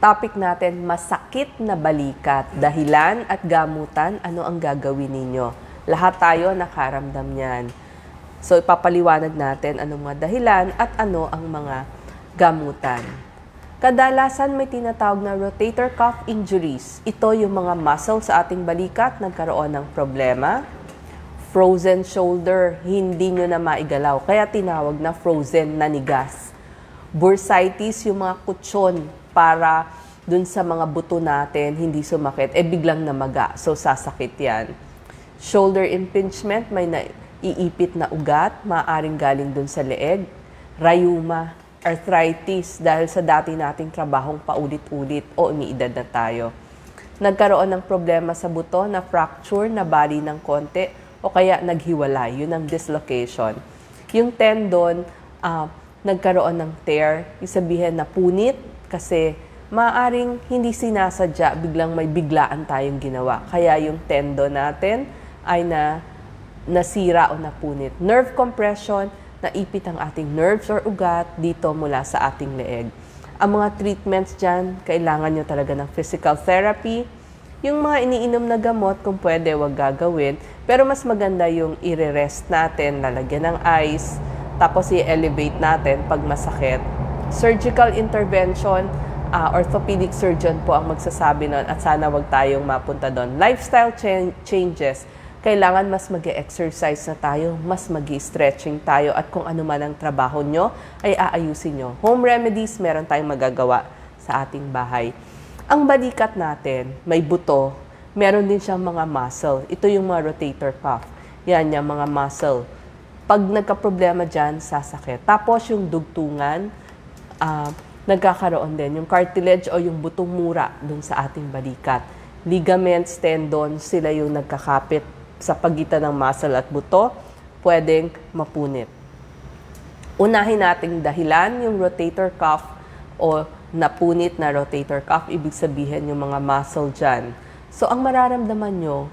Topic natin, masakit na balikat. Dahilan at gamutan, ano ang gagawin ninyo? Lahat tayo nakaramdam niyan. So, ipapaliwanag natin anong mga dahilan at ano ang mga gamutan. Kadalasan may tinatawag na rotator cuff injuries. Ito yung mga muscle sa ating balikat nagkaroon ng problema. Frozen shoulder, hindi nyo na maigalaw. Kaya tinawag na frozen na nigas. Bursitis, yung mga kutsyon para dun sa mga buto natin, hindi sumakit, biglang namaga. So, sasakit yan. Shoulder impingement, may naiipit na ugat, maaaring galing dun sa leeg. Rheuma, arthritis, dahil sa dati nating trabahong paulit-ulit o umiidad na tayo. Nagkaroon ng problema sa buto na fracture, nabali ng konti, o kaya naghiwalay. Yun ang dislocation. Yung tendon, nagkaroon ng tear, isabihin na punit, kasi maaaring hindi sinasadya, biglang may biglaan tayong ginawa. Kaya yung tendon natin ay nasira o napunit. Nerve compression, naipit ang ating nerves or ugat dito mula sa ating leeg. Ang mga treatments dyan, kailangan nyo talaga ng physical therapy. Yung mga iniinom na gamot, kung pwede, wag gagawin. Pero mas maganda yung i-rest natin, lalagyan ng ice, tapos i-elevate natin pag masakit. Surgical intervention, orthopedic surgeon po ang magsasabi nun at sana wag tayong mapunta doon. Lifestyle changes, kailangan mas mag-exercise na tayo, mas mag-stretching tayo at kung ano man ang trabaho nyo ay aayusin nyo. Home remedies, meron tayong magagawa sa ating bahay. Ang balikat natin, may buto, meron din siyang mga muscle. Ito yung mga rotator cuff. Yan yung mga muscle. Pag nagka-problema dyan, sasakit. Tapos yung dugtungan, nagkakaroon din. Yung cartilage o yung butong mura dun sa ating balikat. Ligaments, tendons, sila yung nagkakapit sa pagitan ng muscle at buto, pwedeng mapunit. Unahin nating dahilan, yung rotator cuff o napunit na rotator cuff, ibig sabihin yung mga muscle dyan. So, ang mararamdaman nyo,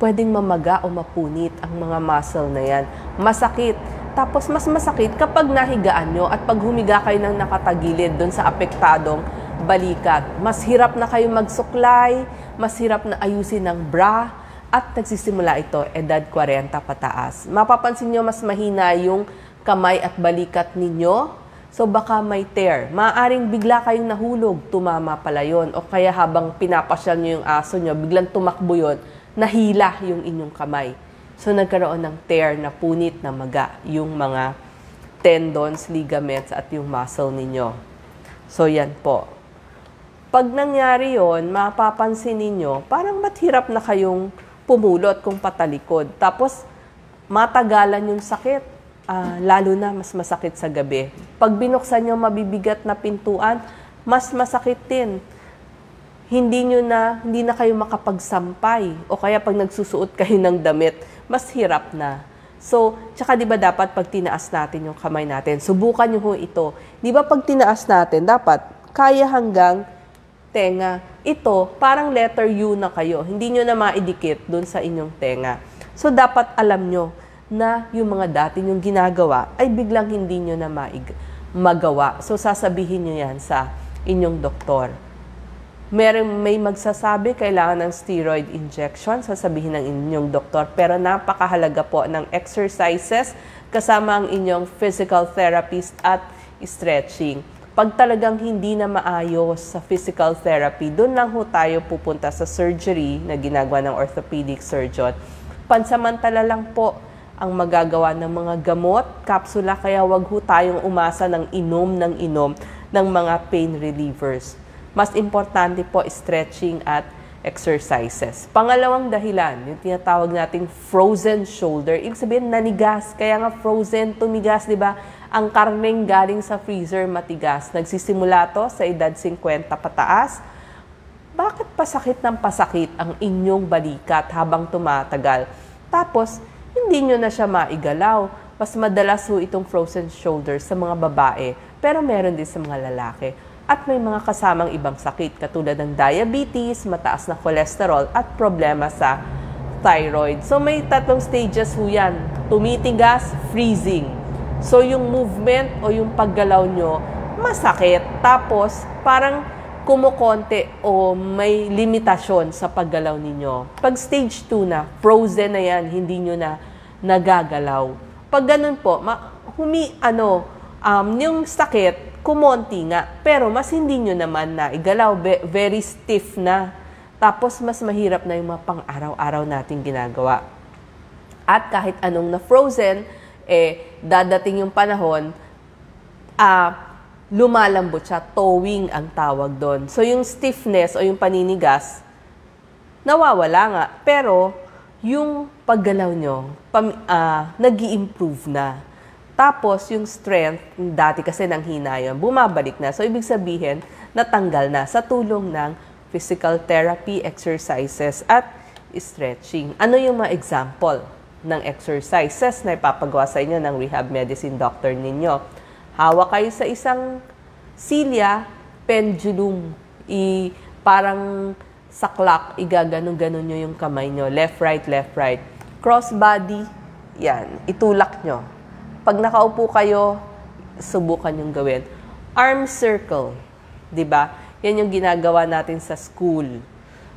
pwedeng mamaga o mapunit ang mga muscle na yan. Masakit. Tapos, mas masakit kapag nahigaan nyo at pag humiga kayo ng nakatagilid doon sa apektadong balikat. Mas hirap na kayo magsuklay, mas hirap na ayusin ng bra, at nagsisimula ito edad 40 pataas. Mapapansin nyo, mas mahina yung kamay at balikat ninyo. So, baka may tear. Maaaring bigla kayong nahulog, tumama pala yun. O kaya habang pinapasyal nyo yung aso nyo, biglang tumakbo yun, nahila yung inyong kamay. So, nagkaroon ng tear, na punit, na maga, yung mga tendons, ligaments, at yung muscle ninyo. So, yan po. Pag nangyari yon, mapapansin ninyo, parang mathirap na kayong pumulot kung patalikod. Tapos, matagalan yung sakit. Lalo na, mas masakit sa gabi. Pag binuksan nyo mabibigat na pintuan, mas masakit din. Hindi na kayo makapagsampay. O kaya pag nagsusuot kayo ng damit, mas hirap na. So, tsaka di ba dapat pag tinaas natin yung kamay natin, subukan nyo ho ito. Di ba pag tinaas natin, dapat kaya hanggang tenga. Ito, parang letter U na kayo. Hindi nyo na maidikit dun sa inyong tenga. So, dapat alam nyo na yung mga dati yung ginagawa ay biglang hindi nyo na magawa. So, sasabihin nyo yan sa inyong doktor. May magsasabi, kailangan ng steroid injection, sasabihin ng inyong doktor. Pero napakahalaga po ng exercises kasama ang inyong physical therapist at stretching. Pag talagang hindi na maayos sa physical therapy, doon lang ho tayo pupunta sa surgery na ginagawa ng orthopedic surgeon. Pansamantala lang po ang magagawa ng mga gamot, kapsula, kaya wag ho tayong umasa ng inom ng mga pain relievers. Mas importante po stretching at exercises. Pangalawang dahilan, yung tinatawag nating frozen shoulder. Ibig sabihin, nanigas. Kaya nga frozen, tumigas, di ba? Ang karneng galing sa freezer, matigas. Nagsisimula to sa edad 50 pataas. Bakit pasakit ng pasakit ang inyong balikat habang tumatagal? Tapos, hindi nyo na siya maigalaw. Mas madalas ho itong frozen shoulder sa mga babae, pero meron din sa mga lalaki. At may mga kasamang ibang sakit katulad ng diabetes, mataas na cholesterol at problema sa thyroid. So may tatlong stages ho yan. Tumitigas, freezing. So yung movement o yung paggalaw nyo, masakit. Tapos parang kumukonti o may limitasyon sa paggalaw ninyo. Pag stage 2 na, frozen na yan, hindi nyo na nagagalaw. Pag ganun po, yung sakit, kumonti nga, pero mas hindi nyo naman na igalaw, very stiff na. Tapos mas mahirap na yung mga pang-araw-araw nating ginagawa. At kahit anong na-frozen, dadating yung panahon, lumalambot siya, thawing ang tawag doon. So yung stiffness o yung paninigas, nawawala nga. Pero yung paggalaw nyo, nag-i-improve na. Tapos yung strength, dati kasi nanghina yun, bumabalik na. So ibig sabihin, natanggal na sa tulong ng physical therapy, exercises, at stretching. Ano yung mga example ng exercises na ipapagawa sa inyo ng rehab medicine doctor ninyo? Hawak kayo sa isang silya, pendulum, parang sa clock, igaganon-ganon nyo yung kamay nyo. Left, right. Cross body, yan, itulak nyo. Pag nakaupo kayo, subukan yung gawin. Arm circle, di ba? Yan yung ginagawa natin sa school.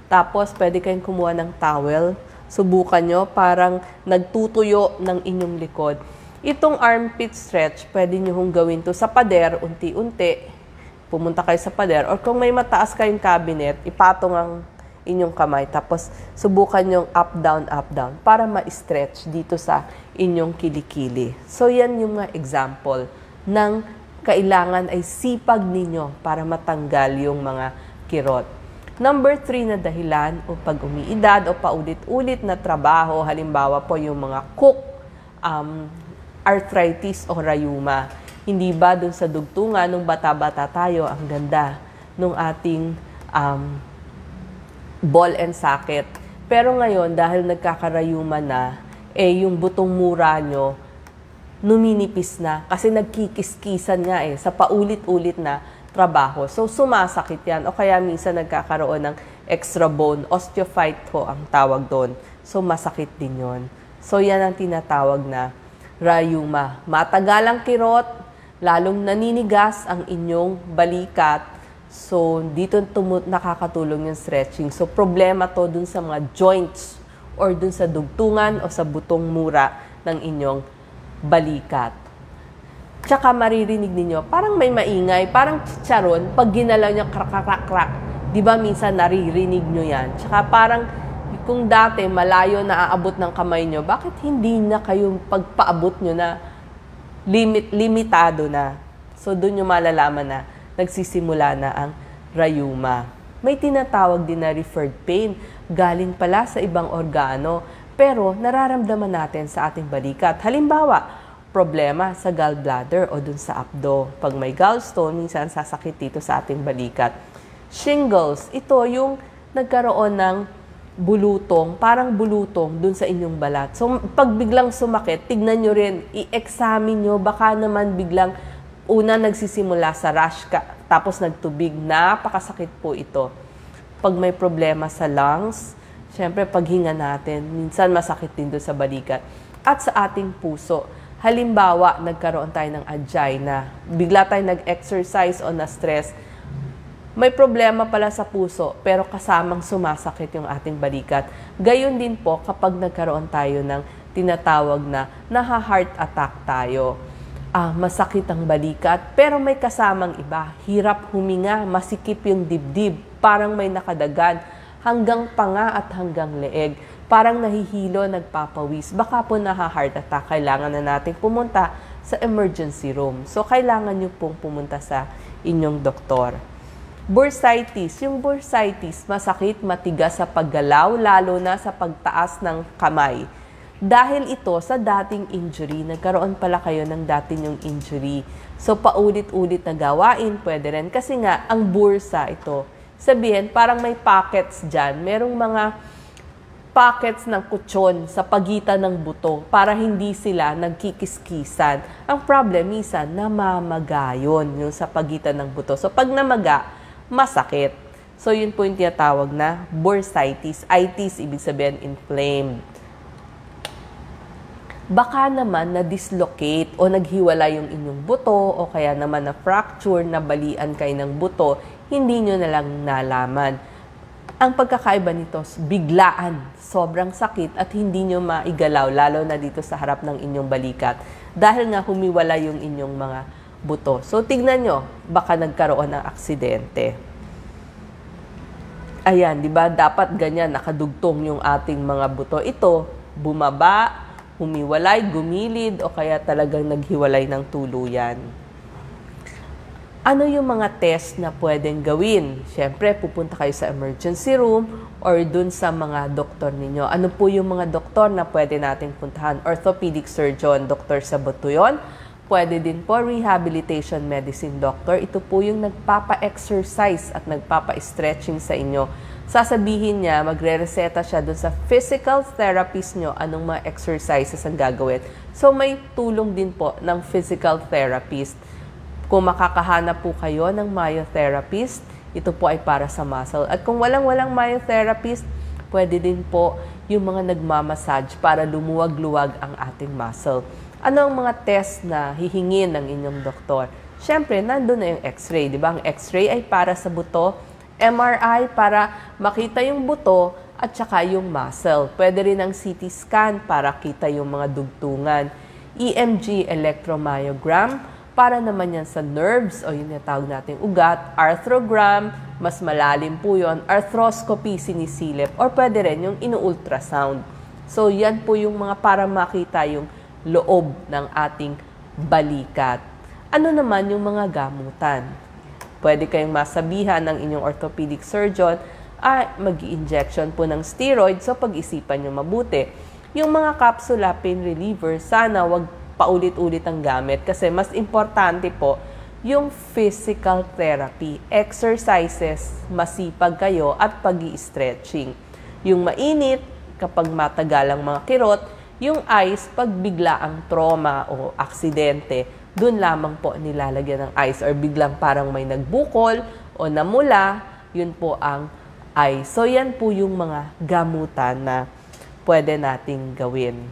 Tapos, pwede kayong kumuha ng towel. Subukan nyo, parang nagtutuyo ng inyong likod. Itong armpit stretch, pwede nyo hong gawin to sa pader, unti-unti. Pumunta kayo sa pader. Or kung may mataas kayong cabinet, ipatong ang inyong kamay. Tapos, subukan yung up, down, para ma-stretch dito sa inyong kilikili. So, yan yung mga example ng kailangan ay sipag ninyo para matanggal yung mga kirot. Number 3 na dahilan o pag umiidad o paulit-ulit na trabaho, halimbawa po yung mga arthritis o rayuma. Hindi ba dun sa dugtungan, nung bata-bata tayo, ang ganda nung ating ball and socket. Pero ngayon, dahil nagkakarayuma na, yung butong mura nyo, numinipis na. Kasi nagkikiskisan nga sa paulit-ulit na trabaho. So, sumasakit yan. O kaya minsan nagkakaroon ng extra bone. Osteophyte ho ang tawag doon. So, masakit din yon. So, yan ang tinatawag na rayuma. Matagalang kirot, lalong naninigas ang inyong balikat. So, dito nakakatulong yung stretching. So, problema to dun sa mga joints or dun sa dugtungan o sa butong mura ng inyong balikat. Tsaka maririnig ninyo, parang may maingay, parang chicharon, pag ginalaw nyo, krak-krak-krak. Di ba minsan naririnig nyo yan? Tsaka parang, kung dati malayo na aabot ng kamay nyo, bakit hindi na kayong pagpaabot nyo na limitado na? So, doon nyo malalaman na nagsisimula na ang rayuma. May tinatawag din na referred pain, galing pala sa ibang organo, pero nararamdaman natin sa ating balikat. Halimbawa, problema sa gallbladder o dun sa abdo. Pag may gallstone, minsan sasakit dito sa ating balikat. Shingles, ito yung nagkaroon ng bulutong, parang bulutong dun sa inyong balat. So, pag biglang sumakit, tignan nyo rin, i-examine nyo, baka naman biglang una nagsisimula sa rash ka, tapos nagtubig, napakasakit po ito. Pag may problema sa lungs, syempre paghinga natin, minsan masakit din dun sa balikat. At sa ating puso, halimbawa, nagkaroon tayo ng angina, bigla tayo nag-exercise o na-stress, may problema pala sa puso, pero kasamang sumasakit yung ating balikat. Gayon din po kapag nagkaroon tayo ng tinatawag na naha-heart attack tayo. Masakit ang balikat, pero may kasamang iba. Hirap huminga, masikip yung dibdib, parang may nakadagan, hanggang panga at hanggang leeg. Parang nahihilo, nagpapawis. Baka po naha-heart attack, kailangan na natin pumunta sa emergency room. So, kailangan nyo pong pumunta sa inyong doktor. Bursitis. Yung bursitis, masakit, matigas sa paggalaw, lalo na sa pagtaas ng kamay. Dahil ito sa dating injury, nagkaroon pala kayo ng dating yung injury. So, paulit-ulit na gawain, pwede rin. Kasi nga, ang bursa ito, sabihin, parang may pockets dyan. Merong mga pockets ng kutsyon sa pagitan ng buto para hindi sila nagkikiskisan. Ang problem, minsan, namamagayon yung sa pagitan ng buto. So, pag namaga, masakit. So, yun po yung tinatawag na bursitis. Itis, ibig sabihin, inflamed. Baka naman na-dislocate o naghiwala yung inyong buto o kaya naman na-fracture, nabalian kayo ng buto, hindi nyo na lang nalaman. Ang pagkakaiba nito, biglaan, sobrang sakit at hindi nyo maigalaw, lalo na dito sa harap ng inyong balikat. Dahil nga humiwala yung inyong mga buto. So, tignan nyo, baka nagkaroon ng aksidente. Ayan, di ba? Dapat ganyan, nakadugtong yung ating mga buto. Ito, bumaba, humiwalay, gumilid, o kaya talagang naghiwalay ng tuluyan. Ano yung mga test na pwedeng gawin? Siyempre, pupunta kayo sa emergency room or dun sa mga doktor ninyo. Ano po yung mga doktor na pwede nating puntahan? Orthopedic surgeon, doktor sa buto yun. Pwede din po rehabilitation medicine doctor. Ito po yung nagpapa-exercise at nagpapa-stretching sa inyo. Sasabihin niya, magre-reseta siya dun sa physical therapist nyo anong mga exercises ang gagawin. So may tulong din po ng physical therapist. Kung makakahanap po kayo ng myotherapist, ito po ay para sa muscle. At kung walang myotherapist, pwede din po yung mga nagmamassage para lumuwag-luwag ang ating muscle. Ano ang mga test na hihingin ng inyong doktor? Siyempre, nandun na yung x-ray. Di ba? Ang x-ray ay para sa buto, MRI para makita yung buto at saka yung muscle. Pwede rin ang CT scan para kita yung mga dugtungan. EMG, electromyogram, para naman yan sa nerves o yung natawag nating ugat. Arthrogram, mas malalim po yun. Arthroscopy, sinisilip. Or pwede rin yung inu-ultrasound. So yan po yung mga para makita yung loob ng ating balikat. Ano naman yung mga gamutan? Pwede kayong masabihan ng inyong orthopedic surgeon, mag-i-injection po ng steroid, so pag-isipan nyo mabuti. Yung mga capsula pain reliever, sana wag paulit-ulit ang gamit kasi mas importante po yung physical therapy, exercises, masipag kayo at pag-i-stretching. Yung mainit, kapag matagalang mga kirot, yung ice, pag bigla ang trauma o aksidente, dun lamang po nilalagyan ng ice or biglang parang may nagbukol o namula, yun po ang ice. So yan po yung mga gamutan na pwede nating gawin.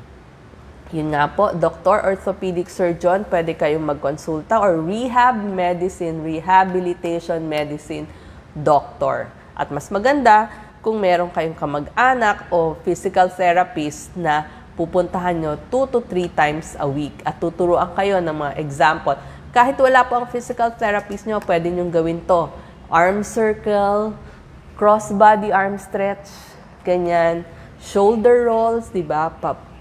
Yun nga po, Dr. Orthopedic Surgeon, pwede kayong magkonsulta or rehab medicine, rehabilitation medicine doctor. At mas maganda kung meron kayong kamag-anak o physical therapist na pupuntahan nyo 2 to 3 times a week at tuturuan kayo ng mga example. Kahit wala po ang physical therapist nyo, pwede nyo gawin to. Arm circle, cross-body arm stretch, ganyan. Shoulder rolls, di ba?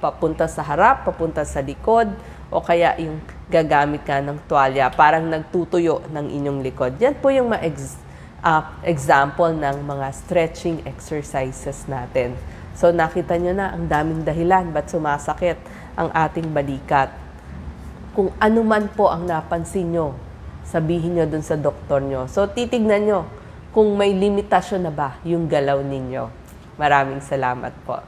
Papunta sa harap, papunta sa likod, o kaya yung gagamit ka ng tuwalya, parang nagtutuyo ng inyong likod. Yan po yung mga example ng mga stretching exercises natin. So nakita nyo na ang daming dahilan ba't sumasakit ang ating balikat. Kung ano man po ang napansin nyo, sabihin nyo dun sa doktor nyo. So titignan nyo kung may limitasyon na ba yung galaw ninyo. Maraming salamat po.